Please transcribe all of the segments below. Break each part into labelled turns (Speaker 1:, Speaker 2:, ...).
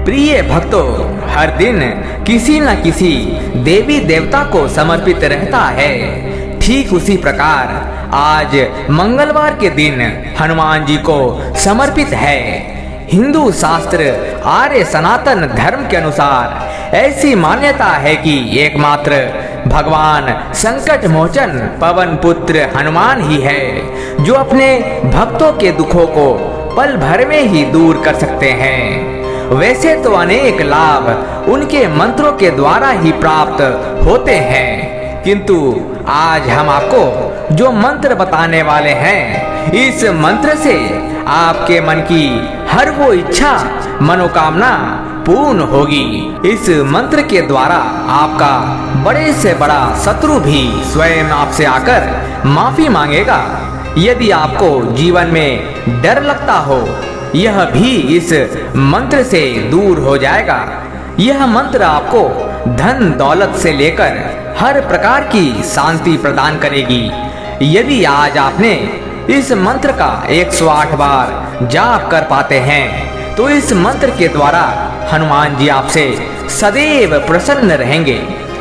Speaker 1: प्रिय भक्तों, हर दिन किसी न किसी देवी देवता को समर्पित रहता है। ठीक उसी प्रकार आज मंगलवार के दिन हनुमान जी को समर्पित है। हिंदू शास्त्र आर्य सनातन धर्म के अनुसार ऐसी मान्यता है कि एकमात्र भगवान संकट मोचन पवन पुत्र हनुमान ही है जो अपने भक्तों के दुखों को पल भर में ही दूर कर सकते हैं। वैसे तो अनेक लाभ उनके मंत्रों के द्वारा ही प्राप्त होते हैं, किंतु आज हम आपको जो मंत्र बताने वाले हैं, इस मंत्र से आपके मन की हर वो इच्छा मनोकामना पूर्ण होगी। इस मंत्र के द्वारा आपका बड़े से बड़ा शत्रु भी स्वयं आपसे आकर माफी मांगेगा। यदि आपको जीवन में डर लगता हो, यह भी इस मंत्र से दूर हो जाएगा। यह मंत्र आपको धन दौलत से लेकर हर प्रकार की शांति प्रदान करेगी। यदि आज आपने इस मंत्र का 108 बार जाप कर पाते हैं, तो इस मंत्र के द्वारा हनुमान जी आपसे सदैव प्रसन्न रहेंगे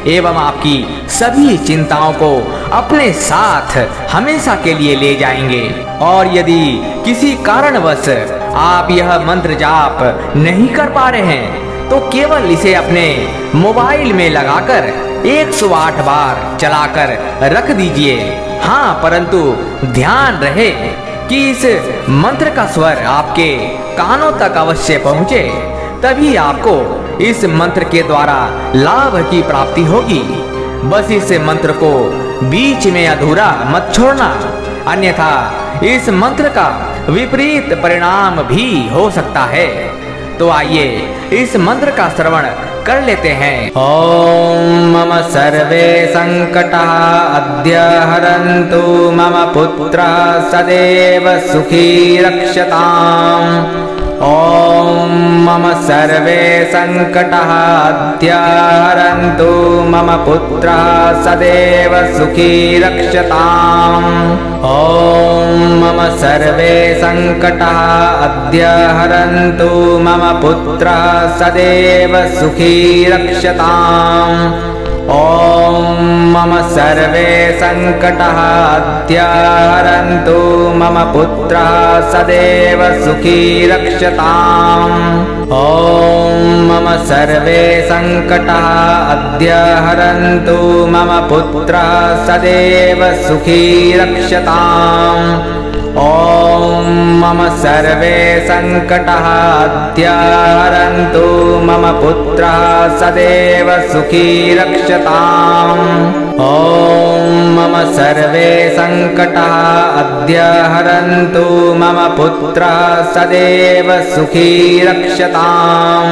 Speaker 1: एवं आपकी सभी चिंताओं को अपने साथ हमेशा के लिए ले जाएंगे। और यदि किसी कारणवश आप यह मंत्र जाप नहीं कर पा रहे हैं, तो केवल इसे अपने मोबाइल में लगाकर 108 बार चलाकर रख दीजिए। हाँ, परंतु ध्यान रहे कि इस मंत्र का स्वर आपके कानों तक अवश्य पहुँचे, तभी आपको इस मंत्र के द्वारा लाभ की प्राप्ति होगी। बस इस मंत्र को बीच में अधूरा मत छोड़ना, अन्यथा इस मंत्र का विपरीत परिणाम भी हो सकता है। तो आइए इस मंत्र का श्रवण कर लेते हैं। ओम मम सर्वे संकटः अद्य हरन्तु मम पुत्रः सदैव सुखी रक्षताम्। ओम मम सर्वे संकटः अद्य हरन्तु मम पुत्रः सदैव सुखी रक्षताम्। ओम मम सर्वे संकटः अद्य हरन्तु मम पुत्रः सदैव सुखी रक्षताम्। ओम मम सर्वे संकटः अद्य हरन्तु मम पुत्रः सदैव सुखी रक्षताम्। ओम मम सर्वे संकटः अद्य हरन्तु मम पुत्रः सदैव सुखी रक्षताम्। ओम मम सर्वे संकटः अद्य हरन्तु मम पुत्रः सदैव सुखी रक्षताम्। ओम मम सर्वे संकटः अद्य हरन्तु मम पुत्रः सदैव सुखी रक्षताम्।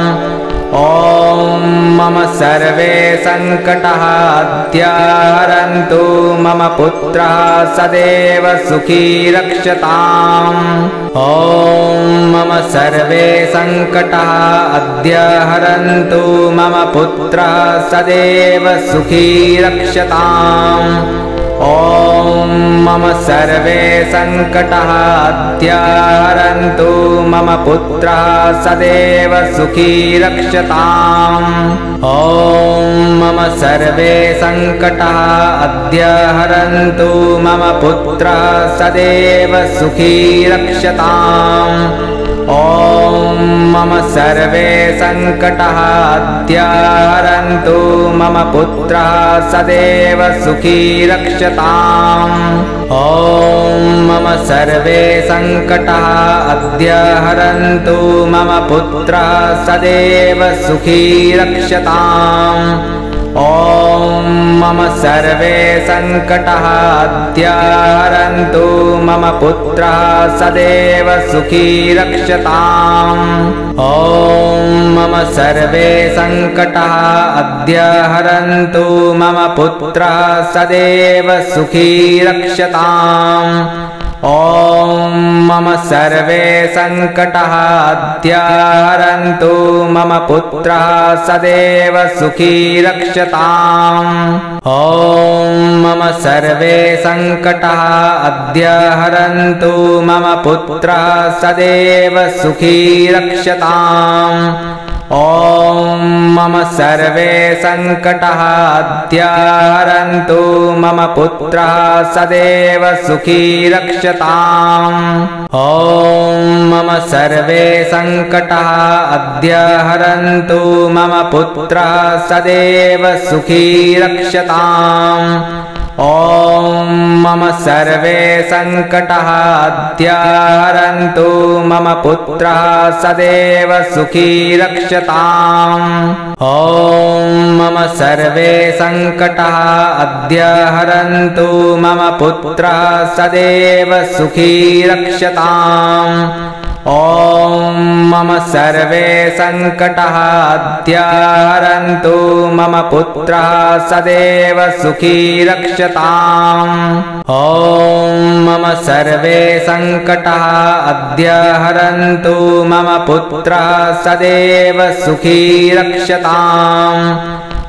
Speaker 1: ओम मम सर्वे संकटः अद्य हरन्तु मम पुत्रः सदैव सुखी रक्षताम्। ओम मम सर्वे संकटः अद्य हरन्तु मम पुत्रः सदैव सुखी रक्षताम्। ओम मम सर्वे संकटः अद्य हरन्तु मम पुत्रः सदैव सुखी रक्षताम्। ओम मम सर्वे संकटः अद्य हरन्तु मम पुत्रः सदैव सुखी रक्षताम्। ओम मम सर्वे संकटः अद्य हरन्तु मम पुत्रः सदैव सुखी रक्षताम्। ओम मम सर्वे संकटः अद्य हरन्तु मम पुत्रः सदैव सुखी रक्षताम्। ओम मम सर्वे संकटः अद्य हरन्तु मम पुत्रः सदैव सुखी रक्षताम्। ओम मम सर्वे संकटः अद्य हरन्तु मम पुत्रः सदैव सुखी रक्षताम्। ओम मम सर्वे संकटः अद्य हरन्तु मम पुत्रः सदैव सुखी रक्षताम्। ओम मम सर्वे संकटः अद्य हरन्तु मम पुत्रः सदैव सुखी रक्षताम्। ॐ मम सर्वे सङ्कटाः अद्य हरन्तु मम पुत्रः सदैव सुखी रक्षताम्। ॐ मम सर्वे सङ्कटाः अद्य हरन्तु मम पुत्रः सदैव सुखी रक्षताम्। ॐ मम सर्वे सङ्कटाः अद्य हरन्तु मम पुत्रः सदैव सुखी रक्षताम्। ॐ मम सर्वे सङ्कटाः अद्य हरन्तु मम पुत्रः सदैव सुखी रक्षताम्। ॐ मम सर्वे सङ्कटाः अद्य हरन्तु मम पुत्रः सदैव सुखी रक्षताम्। ॐ मम सर्वे सङ्कटाः अद्य हरन्तु मम पुत्रः सदैव सुखी रक्षताम्।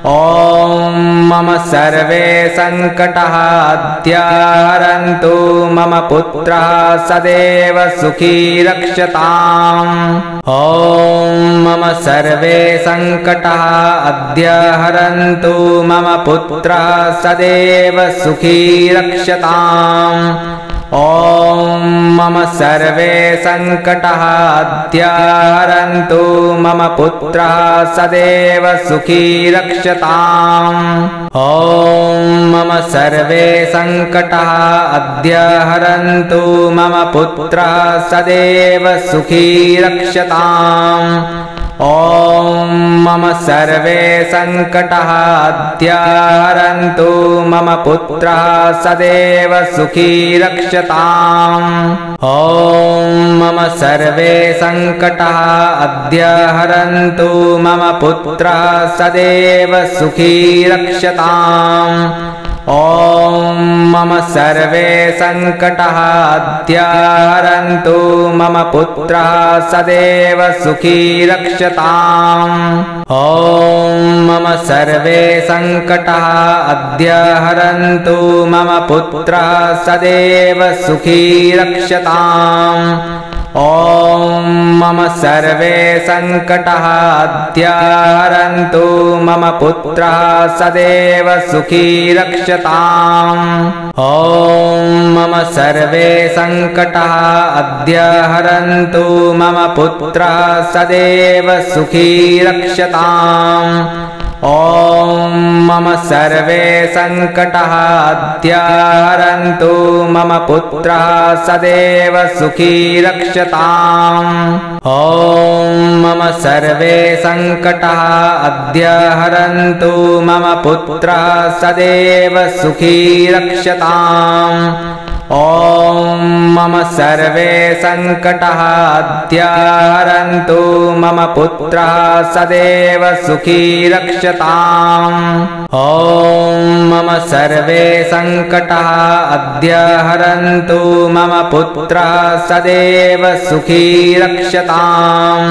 Speaker 1: ॐ मम सर्वे सङ्कटाः अद्य हरन्तु मम पुत्रः सदैव सुखी रक्षताम्। ॐ मम सर्वे सङ्कटाः अद्य हरन्तु मम पुत्रः सदैव सुखी रक्षताम्। ॐ मम सर्वे सङ्कटाः अद्य हरन्तु मम पुत्रः सदैव सुखी रक्षताम्। ॐ मम सर्वे सङ्कटाः अद्य हरन्तु मम पुत्रः सदैव सुखी रक्षताम्। ॐ मम सर्वे सङ्कटाः अद्य हरन्तु मम पुत्रः सदैव सुखी रक्षताम्। ॐ मम सर्वे सङ्कटाः अद्य हरन्तु मम पुत्रः सदैव सुखी रक्षताम्। ॐ मम सर्वे सङ्कटाः अद्य हरन्तु मम पुत्रः सदैव सुखी रक्षताम्। ॐ मम सर्वे सङ्कटाः अद्य हरन्तु मम पुत्रः सदैव सुखी रक्षताम्। ॐ मम सर्वे सङ्कटाः अद्य हरन्तु मम पुत्रः सदैव सुखी रक्षताम्। ॐ मम सर्वे सङ्कटाः अद्य हरन्तु मम पुत्रः सदैव सुखी रक्षताम्। ॐ मम सर्वे सङ्कटाः अद्य हरन्तु मम पुत्रः सदैव सुखी रक्षताम्। ॐ मम सर्वे सङ्कटाः अद्य हरन्तु मम पुत्रः सदैव सुखी रक्षताम्। ॐ मम सर्वे सङ्कटाः अद्य हरन्तु मम पुत्रः सदैव सुखी रक्षताम्। ॐ मम सर्वे सङ्कटाः अद्य हरन्तु मम पुत्रः सदैव सुखी रक्षताम्।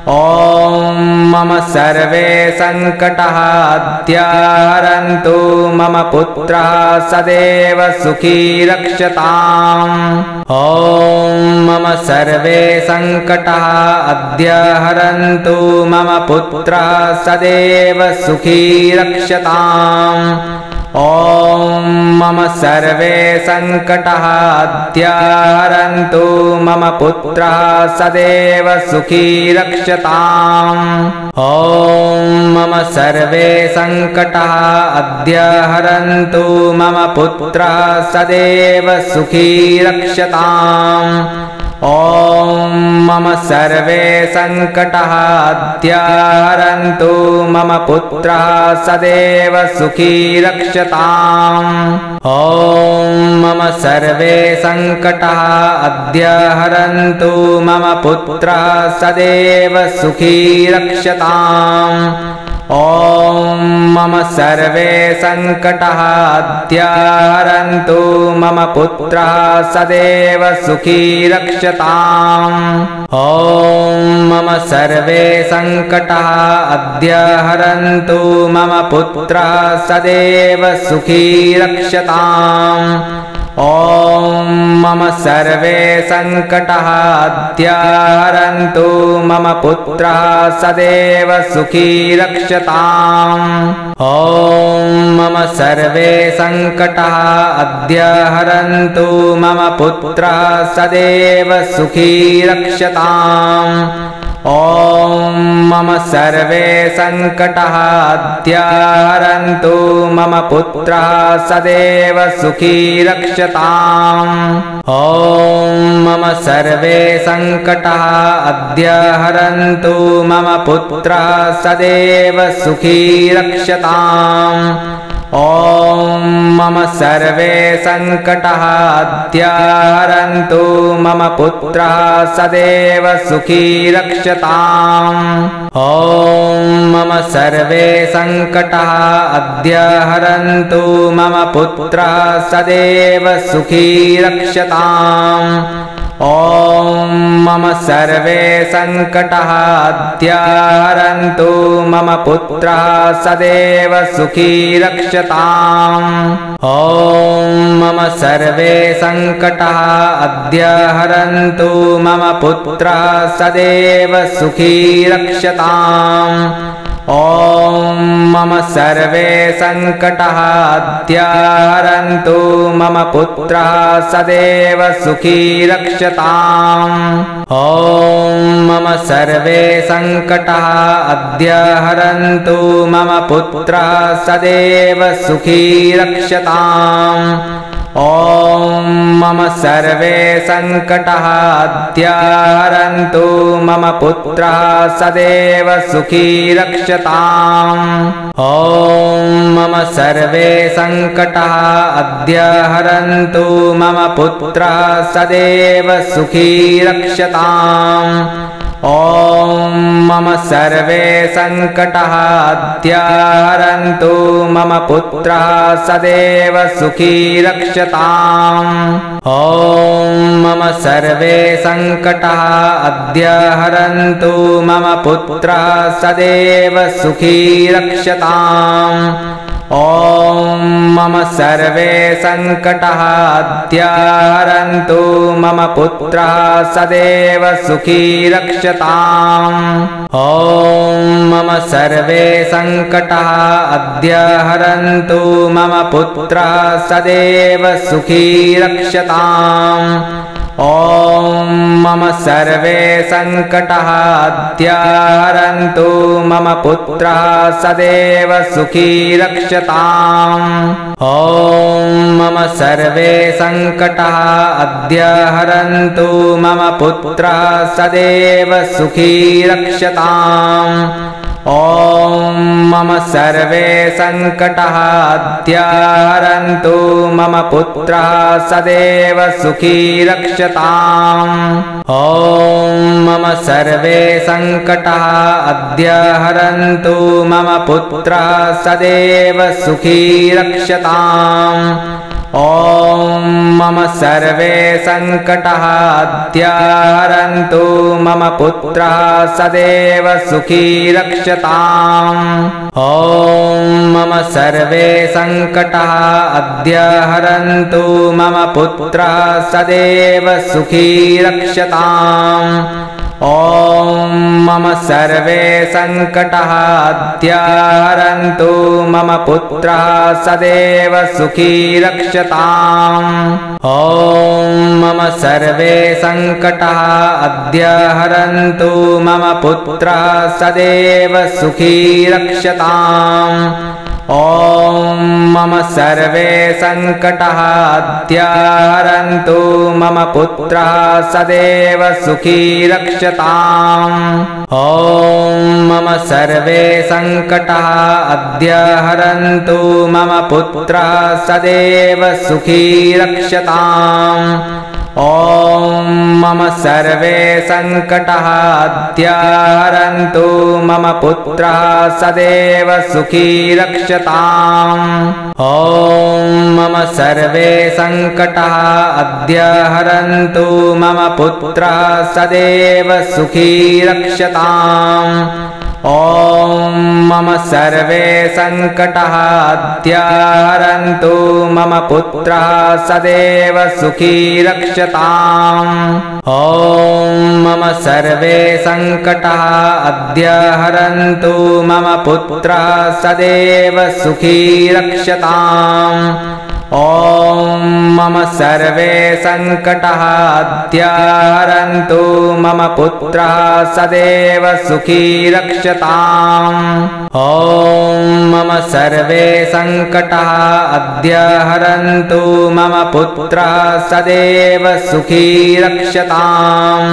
Speaker 1: ॐ मम सर्वे सङ्कटाः अद्य हरन्तु मम पुत्रः सदैव सुखी रक्षताम्। ॐ मम सर्वे सङ्कटाः अद्य हरन्तु मम पुत्रः सदैव सुखी रक्षताम्। ॐ मम सर्वे सङ्कटाः अद्य हरन्तु मम पुत्रः सदैव सुखी रक्षताम्। ॐ मम सर्वे सङ्कटाः अद्य हरन्तु मम पुत्रः सदैव सुखी रक्षताम्। ॐ मम सर्वे सङ्कटाः अद्य हरन्तु मम पुत्रः सदैव सुखी रक्षताम्। ॐ मम सर्वे सङ्कटाः अद्य हरन्तु मम पुत्रः सदैव सुखी रक्षताम्। ॐ मम सर्वे सङ्कटाः अद्य हरन्तु मम पुत्रः सदैव सुखी रक्षताम्। ॐ मम सर्वे सङ्कटाः अद्य हरन्तु मम पुत्रः सदैव सुखी रक्षताम्। ॐ मम सर्वे सङ्कटाः अद्याहरन्तु मम पुत्रः सदैव सुखी रक्षताम् ॐ मम सर्वे सङ्कटाः अद्याहरन्तु मम पुत्रः सदैव सुखी रक्षताम् ॐ मम सर्वे सङ्कटाः अद्याहरन्तु मम पुत्रः सदैव सुखी रक्षताम् ॐ मम सर्वे सङ्कटाः अद्याहरन्तु मम पुत्रः सदैव सुखी रक्षताम् ॐ मम सर्वे सङ्कटाः अद्याहरन्तु मम पुत्रः सदैव सुखी रक्षताम् ॐ मम सर्वे सङ्कटाः अद्याहरन्तु मम पुत्रः सदैव सुखी रक्षताम् ॐ मम सर्वे सङ्कटाः अद्याहरन्तु मम पुत्रः सदैव सुखी रक्षताम् ॐ मम सर्वे सङ्कटाः अद्याहरन्तु मम पुत्रः सदैव सुखी रक्षताम् ॐ मम सर्वे सङ्कटाः अद्याहरन्तु मम पुत्रः सदैव सुखी रक्षताम् ॐ मम सर्वे सङ्कटाः अद्याहरन्तु मम पुत्रः सदैव सुखी रक्षताम् ॐ मम सर्वे सङ्कटाः अद्याहरन्तु मम पुत्रः सदैव सुखी रक्षताम् ॐ मम सर्वे सङ्कटाः अद्याहरन्तु मम पुत्रः सदैव सुखी रक्षताम् ॐ मम सर्वे सङ्कटाः अद्याहरन्तु मम पुत्रः सदैव सुखी रक्षताम् ॐ मम सर्वे सङ्कटाः अद्याहरन्तु मम पुत्रः सदैव सुखी रक्षताम् ॐ मम सर्वे सङ्कटाः अद्याहरन्तु मम पुत्रः सदैव सुखी रक्षताम् ॐ मम सर्वे सङ्कटाः अद्याहरन्तु मम पुत्रः सदैव सुखी रक्षताम् ॐ मम सर्वे सङ्कटाः अद्याहरन्तु मम पुत्रः सदैव सुखी रक्षताम् ॐ मम सर्वे सङ्कटाः अद्याहरन्तु मम पुत्रः सदैव सुखी रक्षताम् ॐ मम सर्वे सङ्कटाः अद्याहरन्तु मम पुत्रः सदैव सुखी रक्षताम् ॐ मम सर्वे सङ्कटाः अद्याहरन्तु मम पुत्रः सदैव सुखी रक्षताम् ॐ मम सर्वे सङ्कटाः अद्याहरन्तु मम पुत्रः सदैव सुखी रक्षताम् ॐ मम सर्वे सङ्कटाः अद्याहरन्तु मम पुत्रः सदैव सुखी रक्षताम् ॐ मम सर्वे सङ्कटाः अद्याहरन्तु मम पुत्रः सदैव सुखी रक्षताम् ॐ मम सर्वे सङ्कटाः अद्याहरन्तु मम पुत्रः सदैव सुखी रक्षताम् ॐ मम सर्वे सङ्कटाः अद्याहरन्तु मम पुत्रः सदैव सुखी रक्षताम् ॐ मम सर्वे सङ्कटाः अद्याहरन्तु मम पुत्रः सदैव सुखी रक्षताम् ॐ मम सर्वे सङ्कटाः अद्याहरन्तु मम पुत्रः सदैव सुखी रक्षताम् ॐ मम सर्वे सङ्कटाः अद्याहरन्तु मम पुत्रः सदैव सुखी रक्षताम् ॐ मम सर्वे सङ्कटाः अद्याहरन्तु मम पुत्रः सदैव सुखी रक्षताम् ॐ मम सर्वे सङ्कटाः अद्याहरन्तु मम पुत्रः सदैव सुखी रक्षताम् ॐ मम सर्वे सङ्कटाः अद्याहरन्तु मम पुत्रः सदैव सुखी रक्षताम् ॐ मम सर्वे सङ्कटाः अद्याहरन्तु मम पुत्रः सदैव सुखी रक्षताम्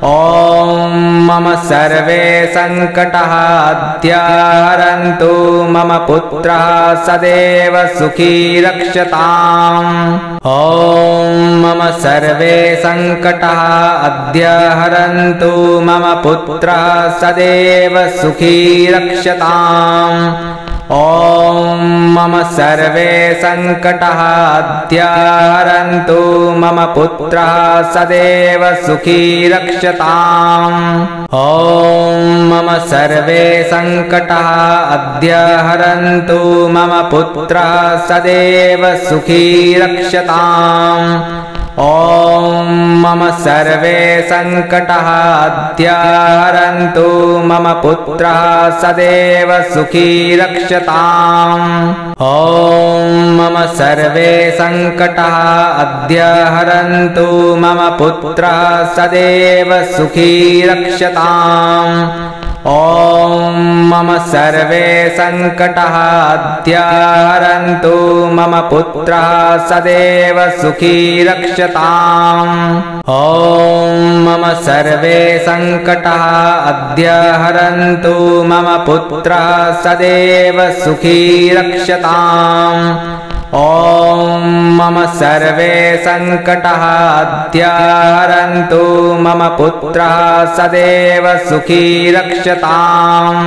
Speaker 1: ॐ मम सर्वे सङ्कटाः अद्याहरन्तु मम पुत्रः सदैव सुखी रक्षताम् ॐ मम सर्वे सङ्कटाः अद्याहरन्तु मम पुत्रः सदैव सुखी रक्षताम् ॐ मम सर्वे सङ्कटाः अद्याहरन्तु मम पुत्रः सदैव सुखी रक्षताम् ॐ मम सर्वे सङ्कटाः अद्याहरन्तु मम पुत्रः सदैव सुखी रक्षताम् ॐ मम सर्वे सङ्कटाः अद्याहरन्तु मम पुत्रः सदैव सुखी रक्षताम् ॐ मम सर्वे सङ्कटाः अद्याहरन्तु मम पुत्रः सदैव सुखी रक्षताम् ॐ मम सर्वे सङ्कटाः अद्याहरन्तु मम पुत्रः सदैव सुखी रक्षताम् ॐ मम सर्वे सङ्कटाः अद्याहरन्तु मम पुत्रः सदैव सुखी रक्षताम् ॐ मम सर्वे सङ्कटाः अद्याहरन्तु मम पुत्रः सदैव सुखी रक्षताम्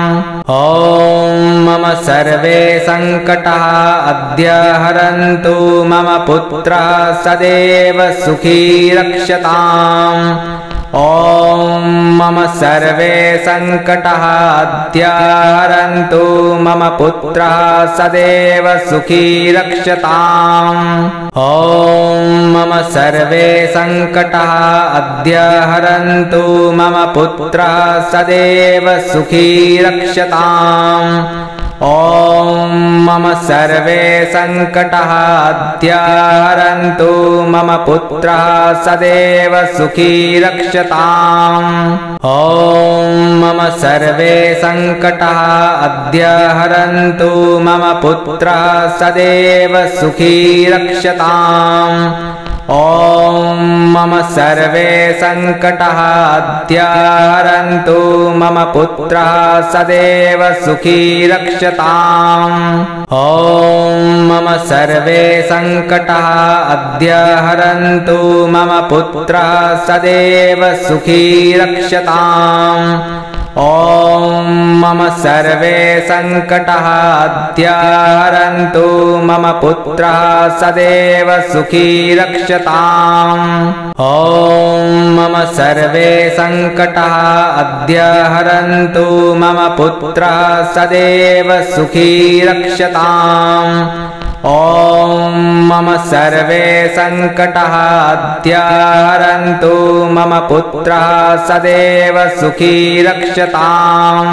Speaker 1: ॐ मम सर्वे सङ्कटाः अद्याहरन्तु मम पुत्रः सदैव सुखी रक्षताम् ॐ मम सर्वे सङ्कटाः अद्याहरन्तु मम पुत्रः सदैव सुखी रक्षताम् ॐ मम सर्वे सङ्कटाः अद्याहरन्तु मम पुत्रः सदैव सुखी रक्षताम् ॐ मम सर्वे सङ्कटाः अद्याहरन्तु मम पुत्रः सदैव सुखी रक्षताम् ॐ मम सर्वे सङ्कटाः अद्याहरन्तु मम पुत्रः सदैव सुखी रक्षताम् ॐ मम सर्वे सङ्कटाः अद्याहरन्तु मम पुत्रः सदैव सुखी रक्षताम् ॐ मम सर्वे सङ्कटाः अद्याहरन्तु मम पुत्रः सदैव सुखी रक्षताम् ॐ मम सर्वे सङ्कटाः अद्याहरन्तु मम पुत्रः सदैव सुखी रक्षताम् ॐ मम सर्वे सङ्कटाः अद्याहरन्तु मम पुत्रः सदैव सुखी रक्षताम् ॐ मम सर्वे सङ्कटाः अद्याहरन्तु मम पुत्रः सदैव सुखी रक्षताम्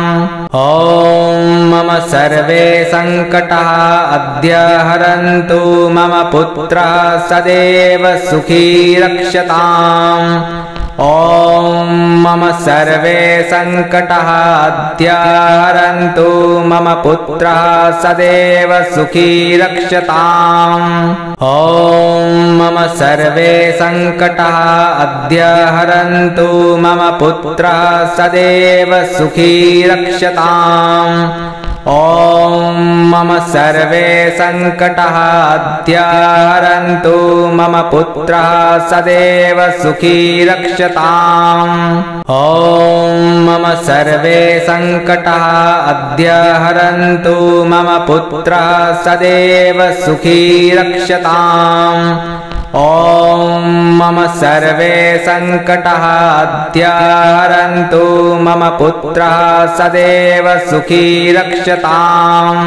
Speaker 1: ॐ मम सर्वे सङ्कटाः अद्याहरन्तु मम पुत्रः सदैव सुखी रक्षताम् ॐ मम सर्वे सङ्कटाः अद्याहरन्तु मम पुत्रः सदैव सुखी रक्षताम् ॐ मम सर्वे सङ्कटाः अद्याहरन्तु मम पुत्रः सदैव सुखी रक्षताम् ॐ मम सर्वे सङ्कटाः अद्याहरन्तु मम पुत्रः सदैव सुखी रक्षताम् ॐ मम सर्वे सङ्कटाः अद्याहरन्तु मम पुत्रः सदैव सुखी रक्षताम् ॐ मम सर्वे सङ्कटाः अद्याहरन्तु मम पुत्रः सदैव सुखी रक्षताम्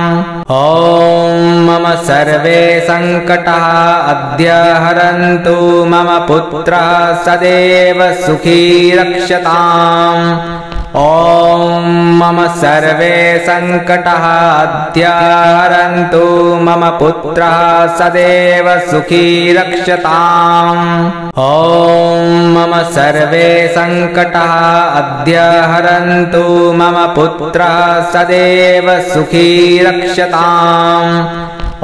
Speaker 1: ॐ मम सर्वे सङ्कटाः अद्याहरन्तु मम पुत्रः सदैव सुखी रक्षताम् ॐ मम सर्वे सङ्कटाः अद्याहरन्तु मम पुत्रः सदैव सुखी रक्षताम् ॐ मम सर्वे सङ्कटाः अद्याहरन्तु मम पुत्रः सदैव सुखी रक्षताम्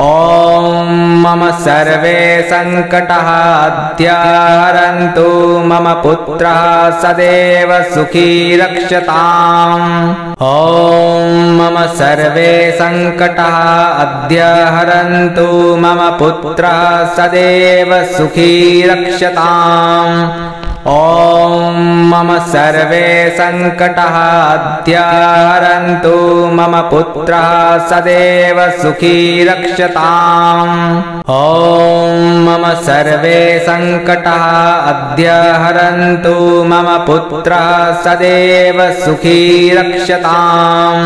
Speaker 1: ॐ मम सर्वे सङ्कटाः अद्याहरन्तु मम पुत्रः सदैव सुखी रक्षताम् ॐ मम सर्वे सङ्कटाः अद्याहरन्तु मम पुत्रः सदैव सुखी रक्षताम् ॐ मम सर्वे सङ्कटाः अद्याहरन्तु मम पुत्रः सदैव सुखी रक्षताम् ॐ मम सर्वे सङ्कटाः अद्याहरन्तु मम पुत्रः सदैव सुखी रक्षताम्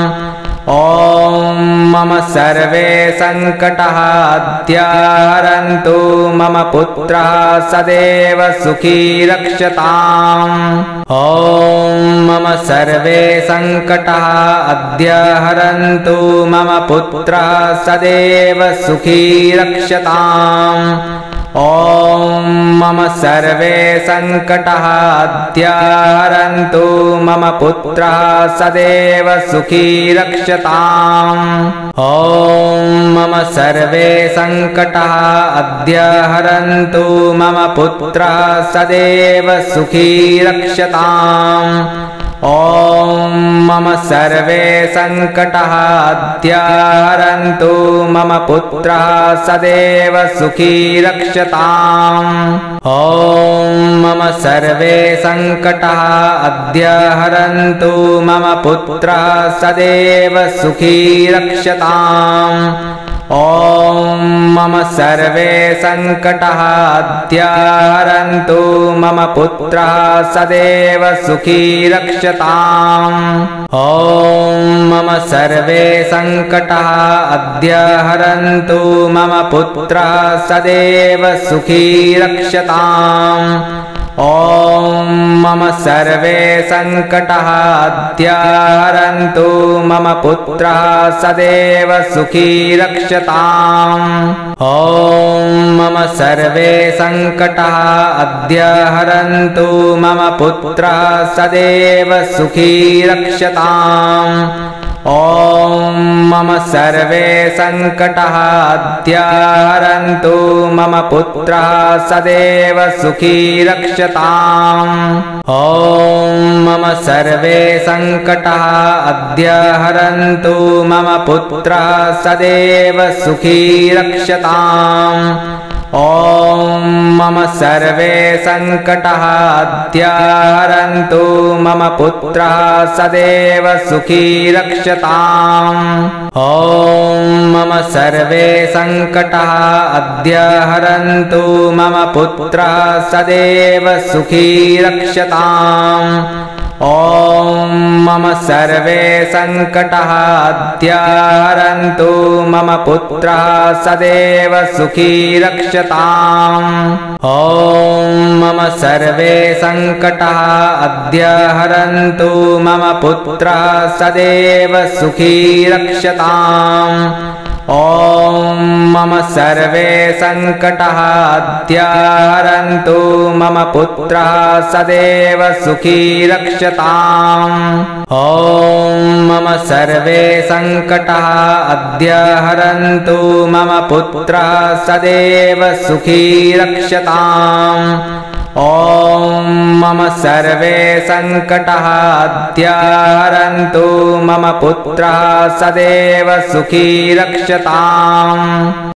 Speaker 1: ॐ मम सर्वे सङ्कटाः अद्याहरन्तु मम पुत्रः सदैव सुखी रक्षताम् ॐ मम सर्वे सङ्कटाः अद्याहरन्तु मम पुत्रः सदैव सुखी रक्षताम् ॐ मम सर्वे सङ्कटाः अद्याहरन्तु मम पुत्रः सदैव सुखी रक्षताम् ॐ मम सर्वे सङ्कटाः अद्याहरन्तु मम पुत्रः सदैव सुखी रक्षताम् ॐ मम सर्वे सङ्कटाः अद्याहरन्तु मम पुत्रः सदैव सुखी रक्षताम् ॐ मम सर्वे सङ्कटाः अद्याहरन्तु मम पुत्रः सदैव सुखी रक्षताम् ॐ मम सर्वे सङ्कटाः अद्याहरन्तु मम पुत्रः सदैव सुखी रक्षताम् ॐ मम सर्वे सङ्कटाः अद्याहरन्तु मम पुत्रः सदैव सुखी रक्षताम् ॐ मम सर्वे सङ्कटाः अद्याहरन्तु मम पुत्रः सदैव सुखी रक्षताम् ॐ मम सर्वे सङ्कटाः अद्याहरन्तु मम पुत्रः सदैव सुखी रक्षताम् ॐ मम सर्वे सङ्कटाः अद्याहरन्तु मम पुत्रः सदैव सुखी रक्षताम् ॐ मम सर्वे सङ्कटाः अद्याहरन्तु मम पुत्रः सदैव सुखी रक्षताम् ॐ मम सर्वे सङ्कटाः अद्याहरन्तु मम पुत्रः सदैव सुखी रक्षताम् ॐ मम सर्वे सङ्कटाः अद्याहरन्तु मम पुत्रः सदैव सुखी रक्षताम् ॐ मम सर्वे सङ्कटाः अद्याहरन्तु मम पुत्रः सदैव सुखी रक्षताम् ॐ मम सर्वे सङ्कटाः अद्याहरन्तु मम पुत्रः सदैव सुखी रक्षताम् ॐ मम सर्वे सङ्कटाः अद्याहरन्तु मम पुत्रः सदैव सुखी रक्षताम् ॐ मम सर्वे सङ्कटाः अद्याहरन्तु मम पुत्रः सदैव सुखी रक्षताम् ॐ मम सर्वे सङ्कटाः अद्याहरन्तु मम पुत्रः सदैव सुखी रक्षताम्।